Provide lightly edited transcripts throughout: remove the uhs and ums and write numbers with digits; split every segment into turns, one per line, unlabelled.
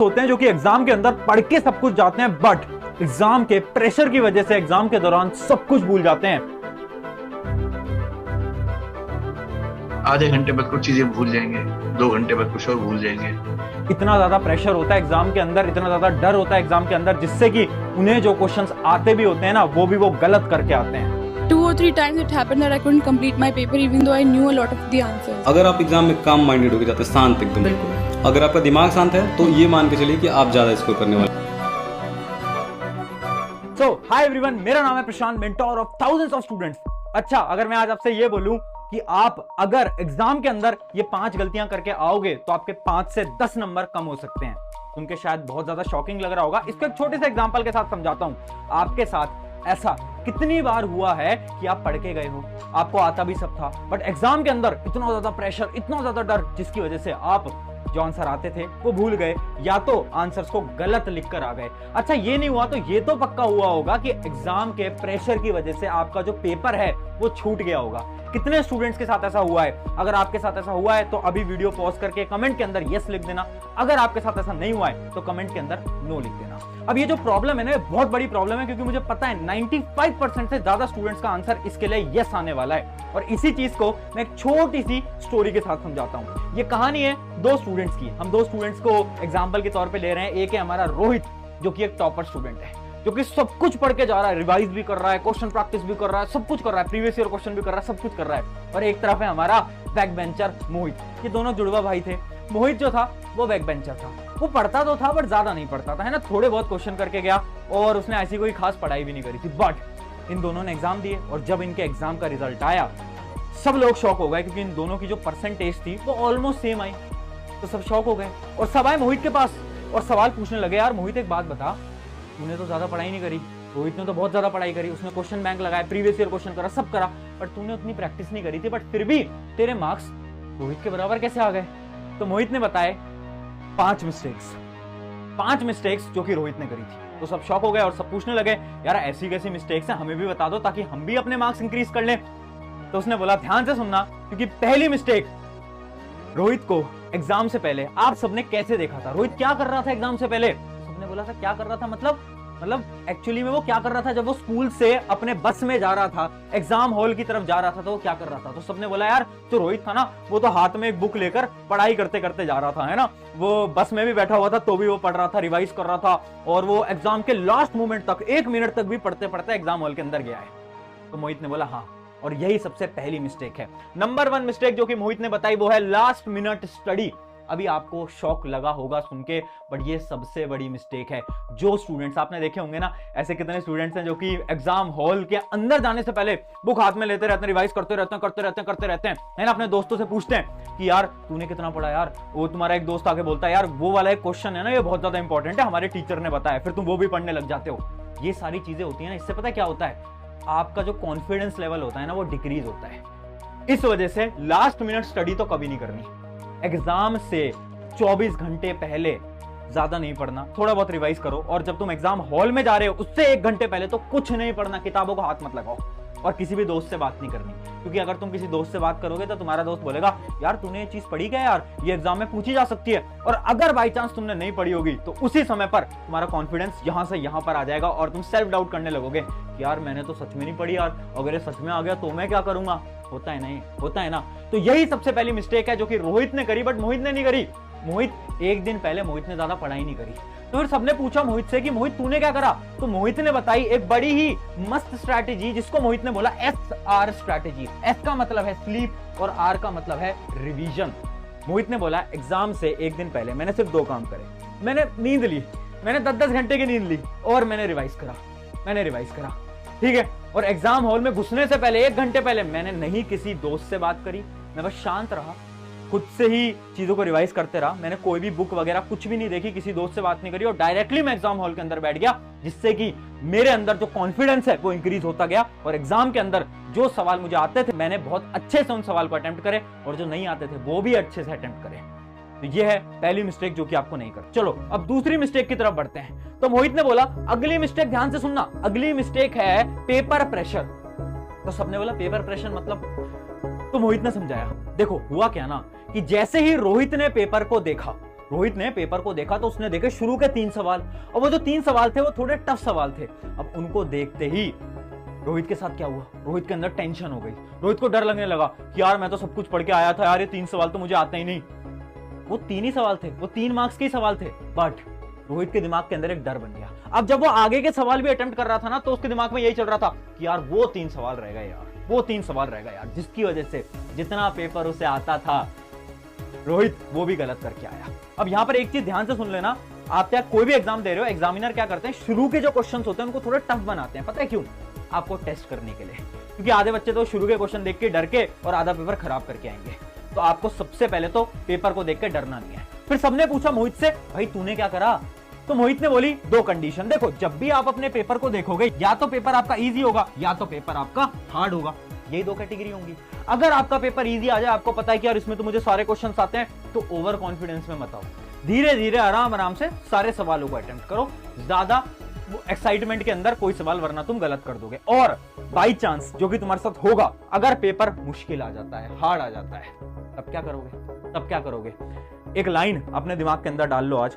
होते हैं जो कि एग्जाम के अंदर पढ़ के सब कुछ जाते हैं, बट एग्जाम के प्रेशर की वजह से एग्जाम के दौरान सब कुछ भूल जाते हैं।
आधे घंटे बाद कुछ चीजें भूल जाएंगे, 2 घंटे बाद कुछ और भूल जाएंगे।
इतना ज्यादा प्रेशर होता है एग्जाम के अंदर, इतना ज्यादा डर होता है एग्जाम के अंदर, जिससे कि उन्हें जो क्वेश्चंस आते भी होते हैं ना, वो भी वो गलत करके आते हैं।
2 or 3 times it happened that I couldn't complete my paper even though I knew a lot of the answers.
अगर आप एग्जाम में काम माइंडेड होकर जाते हैं, शांत एकदम, अगर आपका दिमाग शांत है तो ये मान के चलिए कि आप ज्यादा स्कोर करने वाले।
सो हाय एवरीवन, मेरा नाम है Prashant, mentor of thousands of students. अच्छा, अगर मैं आज आपसे ये बोलूं कि आप अगर एग्जाम के अंदर ये 5 गलतियां करके आओगे तो आपके 5 से 10 नंबर कम हो सकते हैं। उनके शायद बहुत ज्यादा शॉकिंग लग रहा होगा। इसको एक छोटे से एग्जांपल के साथ समझाता हूं। आपके साथ ऐसा कितनी बार हुआ है कि आप पढ़ के गए हो, आपको आता भी सब था, बट एग्जाम के अंदर इतना ज्यादा प्रेशर, इतना ज्यादा डर, जिसकी वजह से आप जो आंसर आते थे वो भूल गए, या तो आंसर्स को गलत लिखकर आ गए। अच्छा, ये नहीं हुआ तो ये तो पक्का हुआ होगा कि एग्जाम के प्रेशर की वजह से आपका जो पेपर है वो छूट गया होगा। कितने स्टूडेंट्स के साथ ऐसा हुआ है? अगर आपके साथ ऐसा हुआ है तो अभी वीडियो पॉज करके कमेंट के अंदर यस लिख देना। अगर आपके साथ ऐसा नहीं हुआ है तो कमेंट के अंदर नो लिख देना। अब ये जो प्रॉब्लम है ना, बहुत बड़ी प्रॉब्लम है, क्योंकि मुझे पता है 95% से ज्यादा स्टूडेंट्स का आंसर इसके लिए यस आने वाला है। और इसी चीज को मैं एक छोटी सी स्टोरी के साथ समझाता हूं। ये कहानी है 2 स्टूडेंट्स की। हम 2 स्टूडेंट्स को एग्जाम्पल के तौर पर ले रहे हैं। एक है हमारा रोहित, जो कि एक टॉपर स्टूडेंट है, जो कि सब कुछ पढ़ के जा रहा है, रिवाइज भी कर रहा है, क्वेश्चन प्रैक्टिस भी कर रहा है, सब कुछ कर रहा है, प्रीवियस ईयर क्वेश्चन भी कर रहा है, सब कुछ कर रहा है। और एक तरफ है हमारा बैक बेंचर मोहित। ये दोनों जुड़वा भाई थे। मोहित जो था वो बैक बेंचर था, वो पढ़ता तो था बट ज्यादा नहीं पढ़ता था, है ना, थोड़े बहुत क्वेश्चन करके गया और उसने ऐसी कोई खास पढ़ाई भी नहीं करी थी। बट इन दोनों ने एग्जाम दिए और जब इनके एग्जाम का रिजल्ट आया, सब लोग शॉक हो गए, क्योंकि इन दोनों की जो परसेंटेज थी वो ऑलमोस्ट सेम आई। तो सब शॉक हो गए और सब आए मोहित के पास और सवाल पूछने लगे, यार मोहित एक बात बता, तूने तो ज्यादा पढ़ाई नहीं करी, रोहित ने तो बहुत ज्यादा पढ़ाई करी, उसने क्वेश्चन बैंक लगाया, प्रीवियस ईयर क्वेश्चन करा, सब करा, बट तूने उतनी प्रैक्टिस नहीं करी थी, बट फिर भी तेरे मार्क्स रोहित के बराबर कैसे आ गए? तो मोहित ने बताए 5 मिस्टेक्स जो कि रोहित ने करी थी। तो सब शॉक हो गए और सब पूछने लगे, यार ऐसी कैसी मिस्टेक्स हैं, हमें भी बता दो ताकि हम भी अपने मार्क्स इंक्रीज कर लें। तो उसने बोला, ध्यान से सुनना, क्योंकि पहली मिस्टेक, रोहित को एग्जाम से पहले आप सबने कैसे देखा था? रोहित क्या कर रहा था एग्जाम से पहले? सबने बोला था क्या कर रहा था, मतलब एक्चुअली में वो क्या कर रहा था, जब वो स्कूल से अपने बस में जा रहा था, एग्जाम हॉल की तरफ जा रहा था, तो वो क्या कर रहा था? तो सबने बोला, यार जो रोहित था ना, वो तो हाथ में एक बुक लेकर पढ़ाई करते करते जा रहा था, है ना, वो बस में भी बैठा हुआ था तो भी वो पढ़ रहा था, रिवाइज कर रहा था, और वो एग्जाम के लास्ट मोमेंट तक, 1 मिनट तक भी पढ़ते पढ़ते एग्जाम हॉल के अंदर गया है। तो मोहित ने बोला हाँ, और यही सबसे पहली मिस्टेक है। नंबर 1 मिस्टेक जो कि मोहित ने बताई वो है लास्ट मिनट स्टडी। अभी आपको शॉक लगा होगा सुन के, बट ये सबसे बड़ी मिस्टेक है। जो स्टूडेंट्स आपने देखे होंगे ना, ऐसे कितने स्टूडेंट्स हैं जो कि एग्जाम हॉल के अंदर जाने से पहले बुक हाथ में लेते रहते हैं, रिवाइज करते रहते हैं, है ना, अपने दोस्तों से पूछते हैं कि यार तूने कितना पढ़ा यार। वो तुम्हारा एक दोस्त आके बोलता है, यार वो वाला एक क्वेश्चन है ना, ये बहुत ज्यादा इंपॉर्टेंट है, हमारे टीचर ने बताया, फिर तुम वो भी पढ़ने लग जाते हो। ये सारी चीजें होती है ना, इससे पता क्या होता है, आपका जो कॉन्फिडेंस लेवल होता है ना, वो डिक्रीज होता है। इस वजह से लास्ट मिनट स्टडी तो कभी नहीं करनी। एग्जाम से 24 घंटे पहले ज्यादा नहीं पढ़ना, थोड़ा बहुत रिवाइज करो, और जब तुम एग्जाम हॉल में जा रहे हो उससे 1 घंटे पहले तो कुछ नहीं पढ़ना, किताबों को हाथ मत लगाओ, और किसी भी दोस्त से बात नहीं करनी, क्योंकि अगर तुम किसी दोस्त से बात करोगे तो तुम्हारा दोस्त बोलेगा, यार तूने ये चीज पढ़ी क्या यार, ये एग्जाम में पूछी जा सकती है। और अगर बाई चांस तुमने नहीं पढ़ी होगी तो उसी समय पर तुम्हारा कॉन्फिडेंस यहां से यहां पर आ जाएगा और तुम सेल्फ डाउट करने लगोगे कि यार मैंने तो सच में नहीं पढ़ी यार, अगर ये सच में आ गया तो मैं क्या करूंगा। होता है नहीं, होता है ना। तो यही सबसे पहली मिस्टेक है जो कि रोहित ने करी, बट मोहित ने नहीं करी। मोहित 1 दिन पहले मोहित ने ज्यादा पढ़ाई नहीं करी। तो फिर सबने पूछा मोहित से कि मोहित तूने क्या करा? तो मोहित ने बताई एक बड़ी ही मस्त स्ट्रैटेजी, जिसको मोहित ने बोला SR स्ट्रैटेजी। S का मतलब है स्लीप और R का मतलब है रिवीजन। मोहित ने बोला, एग्जाम से 1 दिन पहले मैंने सिर्फ 2 काम करे। मैंने नींद ली, मैंने 10-10 घंटे की नींद ली, और मैंने रिवाइज करा, ठीक है। और एग्जाम हॉल में घुसने से पहले 1 घंटे पहले मैंने नहीं किसी दोस्त से बात करी, मैं बस शांत रहा, खुद से ही चीजों को रिवाइज करते रहा। मैंने कोई भी बुक वगैरह कुछ भी नहीं देखी, किसी दोस्त से बात नहीं करी, और डायरेक्टली मैं एग्जाम हॉल के अंदर बैठ गया, जिससे कि मेरे अंदर जो कॉन्फिडेंस है वो इंक्रीज होता गया। और एग्जाम के अंदर जो सवाल मुझे आते थे, मैंने बहुत अच्छे से उन सवाल को अटेम्प्ट करे, और जो नहीं आते थे वो भी अच्छे से अटेम्प्ट करे। तो ये है पहली मिस्टेक जो कि आपको नहीं कर। चलो अब दूसरी मिस्टेक की तरफ बढ़ते हैं। तो मोहित ने बोला, अगली मिस्टेक ध्यान से सुनना, अगली मिस्टेक है पेपर प्रेशर। तो सबने बोला पेपर प्रेशर मतलब? तो मोहित ने समझाया, देखो हुआ क्या ना, कि जैसे ही रोहित ने पेपर को देखा, रोहित ने पेपर को देखा तो उसने देखे शुरू के 3 सवाल, और वो जो 3 सवाल थे वो थोड़े टफ सवाल थे। अब उनको देखते ही रोहित के साथ क्या हुआ, रोहित के अंदर टेंशन हो गई। रोहित को डर लगने लगा कि यार मैं तो सब कुछ पढ़ के आया था यार, ये 3 सवाल तो मुझे आते ही नहीं। वो 3 ही सवाल थे, वो 3 मार्क्स के ही सवाल थे, बट रोहित के दिमाग के अंदर एक डर बन गया। अब जब वो आगे के सवाल भी अटेम्प्ट कर रहा था ना, तो उसके दिमाग में यही चल रहा था कि यार वो 3 सवाल रह गए यार, वो 3 सवाल रह गए यार, जिसकी वजह से जितना पेपर उसे आता था रोहित वो भी गलत करके आया। अब यहां पर एक चीज ध्यान से सुन लेना, आप क्या कोई भी एग्जाम दे रहे हो, एग्जामिनर क्या करते हैं, शुरू के जो क्वेश्चंस होते हैं उनको थोड़े टफ बनाते हैं। पता है क्यों? आपको टेस्ट करने के लिए, क्योंकि आधे बच्चे तो शुरू के क्वेश्चन देख के डर के और आधा पेपर खराब करके आएंगे। तो आपको सबसे पहले तो पेपर को देख के डरना नहीं है। फिर सबने पूछा मोहित से, भाई तूने क्या करा? तो मोहित ने बोली 2 कंडीशन। देखो, जब भी आप अपने पेपर को देखोगे, या तो पेपर आपका इजी होगा या तो पेपर आपका हार्ड होगा, यही 2 कैटेगरी होंगी। अगर आपका पेपर इजी आ जाए, आपको पता है कि यार इसमें तो मुझे सारे क्वेश्चंस आते हैं, तो ओवर कॉन्फिडेंस में मत आओ। धीरे धीरे आराम आराम से सारे सवालों को अटेम्प्ट करो, ज्यादा एक्साइटमेंट के अंदर कोई सवाल, वरना तुम गलत कर दोगे। और बाई चांस जो कि तुम्हारे साथ होगा, अगर पेपर मुश्किल आ जाता है, हार्ड आ जाता है, तब क्या करोगे? तब क्या करोगे? एक लाइन अपने दिमाग के अंदर डाल लो आज,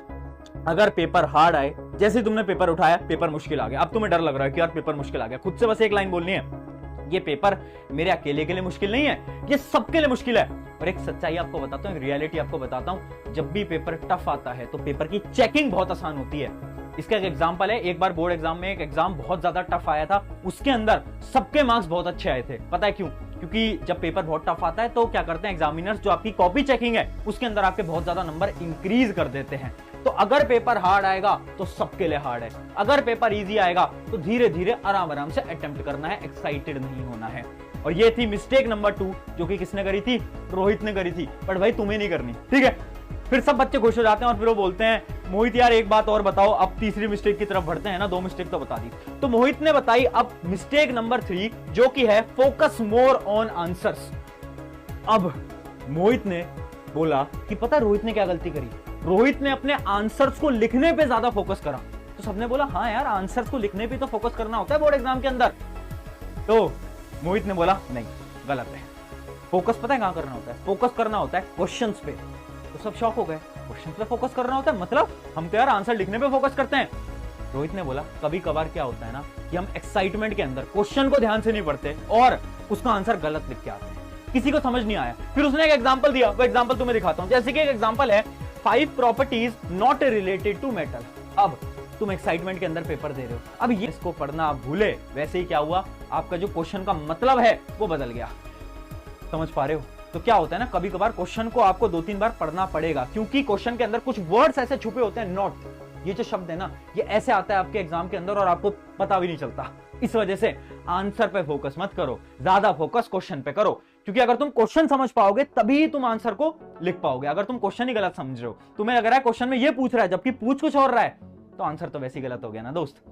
अगर पेपर हार्ड आए, जैसे तुमने पेपर उठाया, पेपर मुश्किल आ गया, अब तुम्हें डर लग रहा है कि यार पेपर मुश्किल आ गया, खुद से बस एक लाइन बोलनी है, ये पेपर मेरे अकेले के लिए मुश्किल नहीं है, ये सबके लिए मुश्किल है। और एक सच्चाई आपको बताता हूँ, एक रियलिटी आपको बताता हूँ, जब भी पेपर टफ आता है तो पेपर की चेकिंग बहुत आसान होती है। इसका एक एग्जांपल है, एक बार बोर्ड एग्जाम में एक एग्जाम बहुत ज्यादा टफ आया था, उसके अंदर सबके मार्क्स बहुत अच्छे आए थे। पता है क्यों? क्योंकि जब पेपर बहुत टफ आता है तो क्या करते हैं एग्जामिनर्स, जो आपकी कॉपी चेकिंग है उसके अंदर आपके बहुत ज्यादा नंबर इंक्रीज कर देते हैं। तो अगर पेपर हार्ड आएगा तो सबके लिए हार्ड है, अगर पेपर इजी आएगा तो धीरे धीरे आराम आराम से अटेम्प्ट करना है, एक्साइटेड नहीं होना है। और ये थी मिस्टेक नंबर 2, जो कि किसने करी थी? रोहित ने करी थी, बट भाई तुम्हें नहीं करनी, ठीक है? फिर सब बच्चे खुश हो जाते हैं और फिर वो बोलते हैं, मोहित यार एक बात और बताओ, अब तीसरी मिस्टेक की तरफ बढ़ते हैं ना, 2 मिस्टेक तो बता दी। तो मोहित ने बताई अब मिस्टेक नंबर 3, जो कि है फोकस मोर ऑन आंसर्स। अब मोहित ने बोला कि पता रोहित ने क्या गलती करी? रोहित ने अपने आंसर्स को लिखने पे ज्यादा फोकस करा। तो सबने बोला हाँ यार, आंसर्स को लिखने पे तो फोकस करना होता है बोर्ड एग्जाम के अंदर। तो मोहित ने बोला नहीं, गलत है, फोकस पता है कहां करना होता है? फोकस करना होता है क्वेश्चंस पे। तो सब शॉक हो गए, क्वेश्चंस पे फोकस करना होता है, मतलब हम तो यार आंसर लिखने पे फोकस करते हैं। रोहित ने बोला कभी कभार क्या होता है ना कि हम एक्साइटमेंट के अंदर क्वेश्चन को ध्यान से नहीं पढ़ते और उसका आंसर गलत लिख के आते हैं, किसी को समझ नहीं आया। फिर उसने एक एग्जांपल दिया, वो एग्जांपल तुम्हें दिखाता हूं। जैसे कि एक एग्जांपल है 5 properties not related to metal. अब तुम एक्साइटमेंट के अंदर पेपर दे रहे हो, अब ये इसको पढ़ना आप भूले, वैसे ही क्या हुआ, आपका जो क्वेश्चन का मतलब है वो बदल गया। समझ पा रहे हो? तो क्या होता है ना, कभी कभार क्वेश्चन को आपको 2-3 बार पढ़ना पड़ेगा, क्योंकि क्वेश्चन के अंदर कुछ वर्ड्स ऐसे छुपे होते हैं, नॉट, ये जो शब्द है ना, ये ऐसे आता है आपके एग्जाम के अंदर और आपको पता भी नहीं चलता। इस वजह से आंसर पे फोकस मत करो, ज्यादा फोकस क्वेश्चन पे करो, क्योंकि अगर तुम क्वेश्चन समझ पाओगे तभी तुम आंसर को लिख पाओगे। अगर तुम क्वेश्चन ही गलत समझ रहे हो, तुम्हें लग रहा है क्वेश्चन में ये पूछ रहा है जबकि पूछ कुछ और रहा है, तो आंसर तो वैसे ही गलत हो गया ना दोस्त।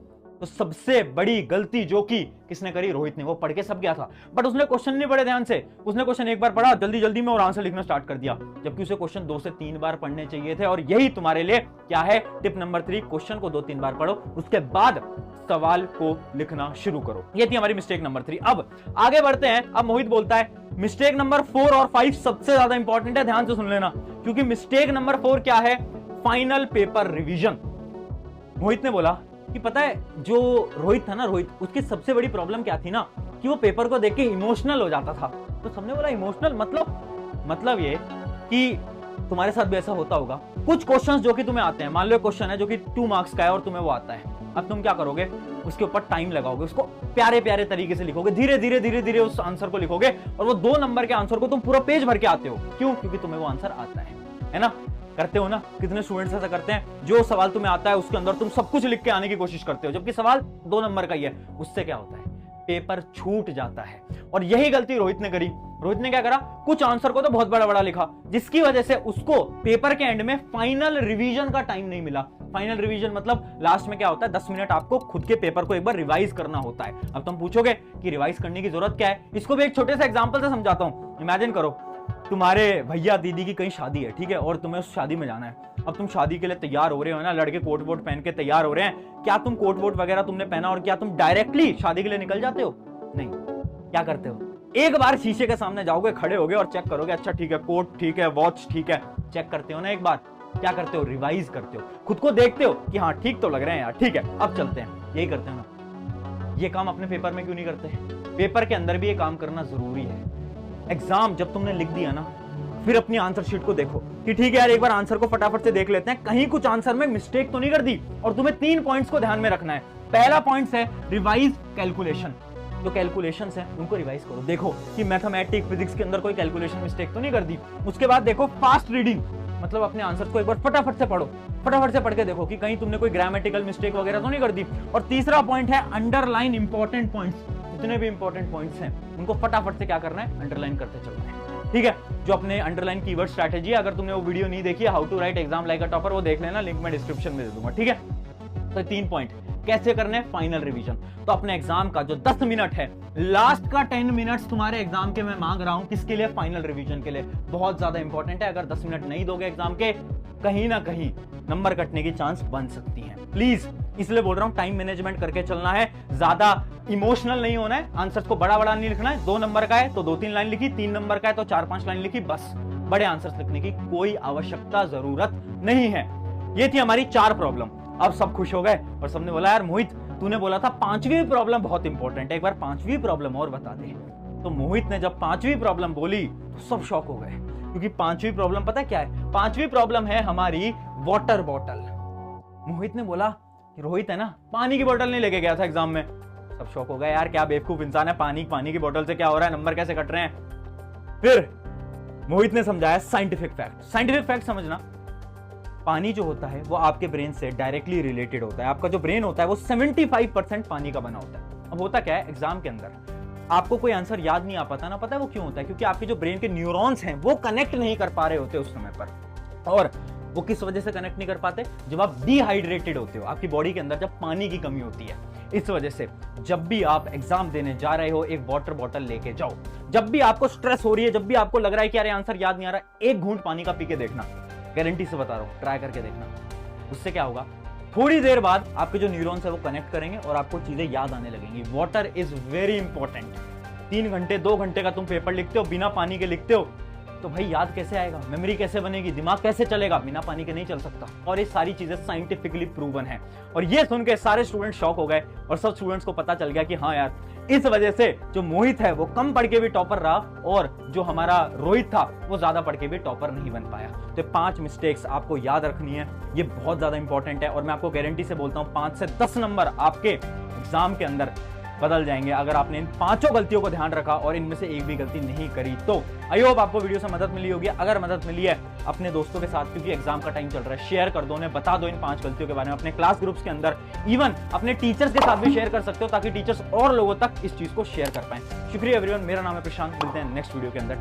तो सबसे बड़ी गलती जो कि किसने करी? रोहित ने। वो पढ़ के सब गया था, बट उसने क्वेश्चन नहीं पढ़े ध्यान से, उसने क्वेश्चन एक बार पढ़ा जल्दी जल्दी में और आंसर लिखना स्टार्ट कर दिया, जबकि उसे क्वेश्चन 2 से 3 बार पढ़ने चाहिए थे। और यही तुम्हारे लिए क्या है टिप नंबर 3, क्वेश्चन को 2-3 बार पढ़ो, उसके बाद सवाल को लिखना शुरू करो। ये थी हमारी मिस्टेक नंबर 3। अब आगे बढ़ते हैं। अब मोहित बोलता है मिस्टेक नंबर 4 और 5 सबसे ज्यादा इंपॉर्टेंट है, ध्यान से सुन लेना, क्योंकि मिस्टेक नंबर 4 क्या है? Final paper revision. मोहित ने बोला कि पता है जो रोहित था ना, रोहित, उसकी सबसे बड़ी प्रॉब्लम क्या थी ना, कि वो पेपर को देख के इमोशनल हो जाता था। तो सबने बोला इमोशनल मतलब ये कि तुम्हारे साथ भी ऐसा होता होगा। कुछ क्वेश्चंस जो कि तुम्हें आते हैं, मान लो क्वेश्चन है जो कि 2 मार्क्स का है और तुम्हें वो आता है, अब तुम क्या करोगे? उसके ऊपर टाइम लगाओगे, उसको प्यारे प्यारे तरीके से लिखोगे, धीरे धीरे उस आंसर को लिखोगे, और वो 2 नंबर के आंसर को तुम पूरा पेज भर के आते हो। क्यों? क्योंकि तुम्हें वो आंसर आता है ना? करते हो ना? कितने स्टूडेंट्स ऐसा करते हैं, जो सवाल तुम्हें आता है उसके अंदर तुम सब कुछ लिख के आने की कोशिश करते हो, जबकि सवाल 2 नंबर का ही है। उससे क्या होता है? पेपर छूट जाता है। और यही गलती रोहित ने करी। रोहित ने क्या करा? कुछ आंसर को तो बहुत बड़ा बड़ा लिखा, जिसकी वजह से उसको पेपर के एंड में फाइनल रिवीजन का टाइम नहीं मिला। फाइनल रिवीजन मतलब लास्ट में क्या होता है, 10 मिनट आपको खुद के पेपर को एक बार रिवाइज करना होता है। अब तुम पूछोगे कि रिवाइज करने की जरूरत क्या है? इसको भी एक छोटे से एग्जांपल से समझाता हूं। इमेजिन करो तुम्हारे भैया दीदी की कहीं शादी है, ठीक है, और तुम्हें उस शादी में जाना है। अब तुम शादी के लिए तैयार हो रहे हो ना, लड़के कोट वोट पहन के तैयार हो रहे हैं। क्या तुम कोट वोट वगैरह तुमने पहना और क्या तुम डायरेक्टली शादी के लिए निकल जाते हो? नहीं। क्या करते हो? एक बार शीशे के सामने जाओगे, खड़े होगे और चेक करोगे, अच्छा ठीक है, कोट ठीक है, वॉच ठीक है, चेक करते हो ना एक बार। क्या करते हो? रिवाइज करते हो, खुद को देखते हो कि हाँ ठीक तो लग रहे हैं यार, ठीक है अब चलते हैं। यही करते हो ना? ये काम अपने पेपर में क्यों नहीं करते? पेपर के अंदर भी ये काम करना जरूरी है। एग्जाम जब तुमने लिख दिया ना, फिर अपनी आंसर शीट को देखो कि ठीक है यार, एक बार आंसर को फटाफट से देख लेते हैं, कहीं कुछ आंसर में मिस्टेक तो नहीं कर दी। और तुम्हें 3 पॉइंट्स को ध्यान में रखना है। पहला पॉइंट है रिवाइज कैलकुलेशन। जो कैलकुलेशंस हैं उनको रिवाइज करो, देखो कि मैथमेटिक्स फिजिक्स के अंदर कोई कैलकुलेशन मिस्टेक तो नहीं कर दी। उसके बाद देखो फास्ट रीडिंग, मतलब अपने आंसर को एक बार फटाफट से पढ़ो, फटाफट से पढ़ के देखो कि कहीं तुमने कोई ग्रामेटिकल मिस्टेक वगैरह तो नहीं कर दी। और तीसरा पॉइंट है अंडरलाइन इंपॉर्टेंट पॉइंट्स। जितने भी इंपॉर्टेंट पॉइंट्स हैं उनको फटाफट से क्या करना है? अंडरलाइन करते चलना है, ठीक है। जो अपने अंडरलाइन कीवर्ड स्ट्रैटेजी है, अगर तुमने वो वीडियो नहीं देखी, how to write exam like a topper, वो देख लेना, लिंक मैं डिस्क्रिप्शन में दे दूंगा, ठीक है। तो 3 पॉइंट कैसे करने हैं? Final revision. तो अपने एग्जाम का जो 10 मिनट है, लास्ट का 10 मिनट्स तुम्हारे एग्जाम के मैं मांग रहा हूं, किसके लिए? फाइनल रिवीजन के लिए। बहुत ज्यादा इंपॉर्टेंट है। अगर 10 मिनट नहीं दोगे एग्जाम के, कहीं ना कहीं नंबर कटने की चांस बन सकती है। प्लीज इसलिए बोल रहा हूं, टाइम मैनेजमेंट करके चलना है, ज्यादा इमोशनल नहीं होना है। आंसर्स को बड़ा बड़ा नहीं लिखना है। 2 नंबर का है तो 2-3 लाइन लिखी, 3 नंबर का है तो 4-5 लाइन लिखी, बस। बड़े आंसर्स लिखने की कोई आवश्यकता जरूरत नहीं है। ये थी हमारी 4 प्रॉब्लम। अब सब खुश हो गए और सबने बोला यार मोहित, तूने बोला था 5वीं प्रॉब्लम बहुत इंपॉर्टेंट है, एक बार 5वीं प्रॉब्लम और बता दे। तो मोहित ने जब 5वीं प्रॉब्लम बोली तो सब शॉक हो गए, क्योंकि 5वीं प्रॉब्लम पता क्या है? 5वीं प्रॉब्लम है हमारी वाटर बॉटल। मोहित ने बोला रोहित है ना, पानी की बोतल नहीं लेके गया था एग्जाम में। सब शॉक हो गए, यार क्या बेवकूफ इंसान है, पानी की बोतल से क्या हो रहा है, नंबर कैसे कट रहे हैं। फिर मोहित ने समझाया साइंटिफिक फैक्ट। साइंटिफिक फैक्ट समझना, पानी जो होता है वो आपके ब्रेन से डायरेक्टली रिलेटेड होता है। आपका जो ब्रेन होता है वो 75% पानी का बना होता है। अब होता क्या है, एग्जाम के अंदर आपको कोई आंसर याद नहीं आ पाता ना, पता है वो क्यों होता है? क्योंकि आपके जो ब्रेन के न्यूरॉन्स हैं वो कनेक्ट नहीं कर पा रहे होते उस समय पर। और वो किस वजह से कनेक्ट नहीं कर पाते? जब आप डिहाइड्रेटेड होते हो, आपकी बॉडी के अंदर जब पानी की कमी होती है। इस वजह से जब भी आप एग्जाम देने जा रहे हो, एक वाटर बॉटल लेके जाओ। जब भी आपको स्ट्रेस हो रही है, जब भी आपको लग रहा है कि अरे आंसर याद नहीं आ रहा, एक घूंट पानी का पी के देखना, गारंटी से बता रहा हूं, ट्राई करके देखना। उससे क्या होगा, थोड़ी देर बाद आपके जो न्यूरॉन्स है वो कनेक्ट करेंगे और आपको चीजें याद आने लगेंगी। Water is very important. 3 घंटे 2 घंटे का तुम पेपर लिखते हो, बिना पानी के लिखते हो, तो भाई याद कैसे आएगा, मेमोरी कैसे बनेगी, दिमाग कैसे चलेगा? बिना पानी के नहीं चल सकता। और ये सारी चीजें साइंटिफिकली प्रूवन है। और ये सुन के सारे स्टूडेंट शॉक हो गए और सब स्टूडेंट्स को पता चल गया कि हाँ यार, इस वजह से जो मोहित है वो कम पढ़ के भी टॉपर रहा और जो हमारा रोहित था वो ज्यादा पढ़ के भी टॉपर नहीं बन पाया। तो 5 मिस्टेक्स आपको याद रखनी है, ये बहुत ज्यादा इंपॉर्टेंट है। और मैं आपको गारंटी से बोलता हूं 5 से 10 नंबर आपके एग्जाम के अंदर बदल जाएंगे अगर आपने इन 5 गलतियों को ध्यान रखा और इनमें से एक भी गलती नहीं करी। तो आई होप आपको वीडियो से मदद मिली होगी। अगर मदद मिली है, अपने दोस्तों के साथ, क्योंकि एग्जाम का टाइम चल रहा है, शेयर कर दो, उन्हें बता दो इन 5 गलतियों के बारे में। अपने क्लास ग्रुप्स के अंदर, इवन अपने टीचर्स के साथ भी शेयर कर सकते हो, ताकि टीचर्स और लोगों तक इस चीज को शेयर कर पाए। शुक्रिया एवरीवन, मेरा नाम है प्रशांत, मिलते हैं नेक्स्ट वीडियो के अंदर।